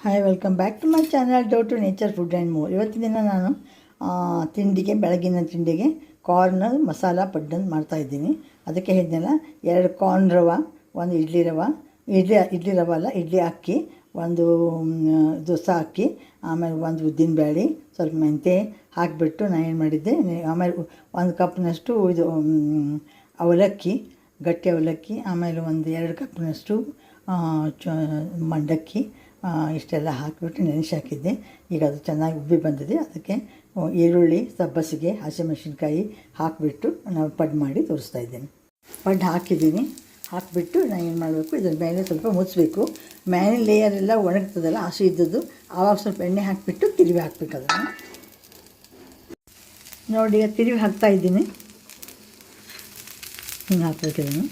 Hi, welcome back to my channel dough to nature food and more. ಇವತ್ತಿನ ದಿನ ನಾನು ಬೆಳಗಿನ ತಿಂಡಿಗೆ ಕಾರ್ನ್ ಮಸಾಲ ಪಡ್ಡನ್ನು ಮಾಡ್ತಾಯಿದ್ದೀನಿ. ಅದಕ್ಕೆ ಹೇಳಿದ್ನಲ್ಲ, 2 ಕಾರ್ನ್ ರವೆ, 1 ಇಡ್ಲಿ ರವೆ, ಇಡ್ಲಿ ರವೆ ಅಲ್ಲ, ಇಡ್ಲಿ ಅಕ್ಕಿ, 1 ದೋಸೆ ಅಕ್ಕಿ, ಆಮೇಲೆ 1 ಉದ್ದಿನಬೇಳೆ, ಸ್ವಲ್ಪ ಮೆಂತ್ಯ ಹಾಕಿಬಿಟ್ಟು ನಾನು ಏನು ಮಾಡಿದ್ದೆ, ಆಮೇಲೆ 1 ಕಪ್ನಷ್ಟು ಇದು ಅವಲಕ್ಕಿ, ಗಟ್ಟಿ ಅವಲಕ್ಕಿ, ಆಮೇಲೆ 2 ಕಪ್ನಷ್ಟು ಮಂಡಕ್ಕಿ, ಇಷ್ಟೆಲ್ಲ ಹಾಕಿಬಿಟ್ಟು ನೆನೆಸಿ ಹಾಕಿದ್ದೆ. ಈಗ ಅದು ಚೆನ್ನಾಗಿ ಉಬ್ಬಿ ಬಂದಿದೆ. ಅದಕ್ಕೆ ಈರುಳ್ಳಿ, ಸಬ್ಬಸಿಗೆ, ಹಸಿಮೆಣಸಿನ್ಕಾಯಿ ಹಾಕಿಬಿಟ್ಟು ನಾವು ಪಡ್ಡು ಮಾಡಿ ತೋರಿಸ್ತಾ ಇದ್ದೇನೆ. ಪಡ್ಡು ಹಾಕಿದ್ದೀನಿ. ಹಾಕಿಬಿಟ್ಟು ನಾನು ಏನು ಮಾಡಬೇಕು, ಇದರ ಮೇಲೆ ಸ್ವಲ್ಪ ಮುಚ್ಚಬೇಕು. ಮೇಲಿನ ಲೇಯರ್ ಎಲ್ಲ ಒಣಗ್ತದಲ್ಲ, ಹಸಿ ಇದ್ದದ್ದು, ಆವಾಗ ಸ್ವಲ್ಪ ಎಣ್ಣೆ ಹಾಕಿಬಿಟ್ಟು ತಿರುವಿ ಹಾಕ್ಬೇಕು. ಅದನ್ನು ನೋಡಿ, ಈಗ ತಿರುವಿ ಹಾಕ್ತಾಯಿದ್ದೀನಿ. ಹಿಂಗೆ ಹಾಕ್ಬೇಕು ಇದನ್ನು.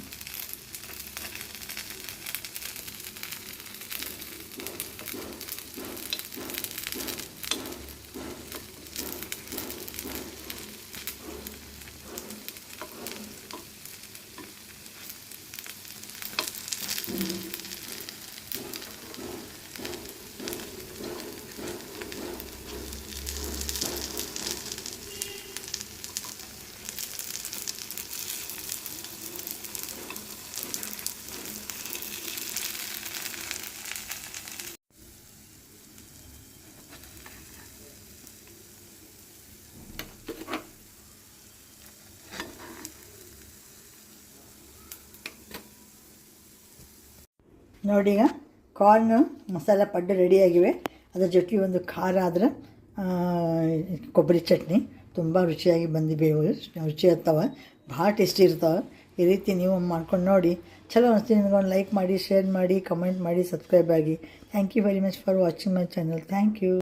ನೋಡಿ, ಈಗ ಕಾರ್ನ್ ಮಸಾಲ ಪಡ್ಡು ರೆಡಿಯಾಗಿವೆ. ಅದರ ಜೊತೆಗೆ ಒಂದು ಖಾರ ಆದರೆ ಕೊಬ್ಬರಿ ಚಟ್ನಿ ತುಂಬ ರುಚಿಯಾಗಿ ಬಂದಿವೆ. ರುಚಿ ಇರ್ತಾವೆ, ಭಾಳ ಟೇಸ್ಟಿ ಇರ್ತಾವೆ. ಈ ರೀತಿ ನೀವು ಮಾಡ್ಕೊಂಡು ನೋಡಿ. ಚಲೋ ಅನಿಸ್ತೀನಿ ನಿಮ್ಗೆ. ಒಂದು ಲೈಕ್ ಮಾಡಿ, ಶೇರ್ ಮಾಡಿ, ಕಮೆಂಟ್ ಮಾಡಿ, ಸಬ್ಸ್ಕ್ರೈಬ್ ಆಗಿ. Thank you very much for watching my channel. Thank you.